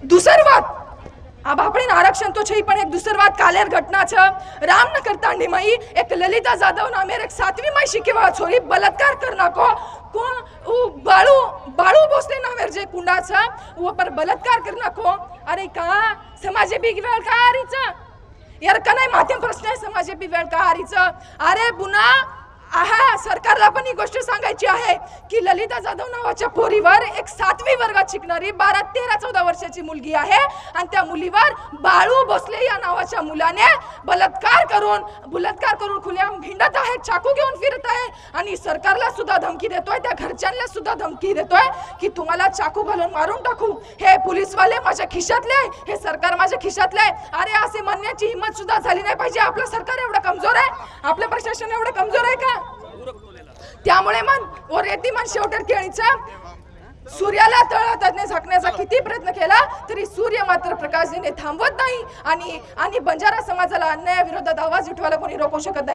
दुसरवाद अब आपण आरक्षण तो छई पण एक दुसरवाद कालेर घटना छ रामनगर तांडी माई एक ललिता जाधव नामेर एक 7वीं माई शिकेवा छोरी बलात्कार करना को बाळू बाळू भोसले नामेर जे कुंडा छ वो पर बलात्कार करना को अरे का समाजे बी वेळ का आरीच यार कनाय माध्यम प्रश्न आहे समाजे बी वेळ का आरीच अरे बुना आहा सरकारला पण ही गोष्ट सांगायची आहे की ललिता जाधव नावाच्या पोरीवर एक 7वी वर्गात शिकणारी 12, 13, 14 वर्षाची मुलगी आहे आणि त्या मुलीवर बाळू भोसले या नावाच्या मुलाने बलात्कार करून खुलेआम भिंडत आहे, चाकू घेऊन फिरत आहे आणि सरकारला सुद्धा धमकी देतोय, त्या घरच्यांना सुद्धा धमकी देतोय की तुम्हाला चाकू घालून मारून टाकू, हे पोलीसवाले माझ्या खिशातले आहे, हे सरकार माझ्या खिशातले आहे. अरे असे म्हणण्याची हिम्मत सुद्धा झाली नाही पाहिजे. आपलं सरकार एवढं कमजोर आहे, आपलं प्रशासन एवढं कमजोर आहे का? त्यामुळे मन वर येती मन शेवटर केळीचा सूर्याला तळात झाकण्याचा किती प्रयत्न केला तरी सूर्य मात्र प्रकाश देणे थांबवत नाही आणि बंजारा समाजाला अन्यायाविरोधात आवाज उठवायला कोणी रोखू शकत नाही.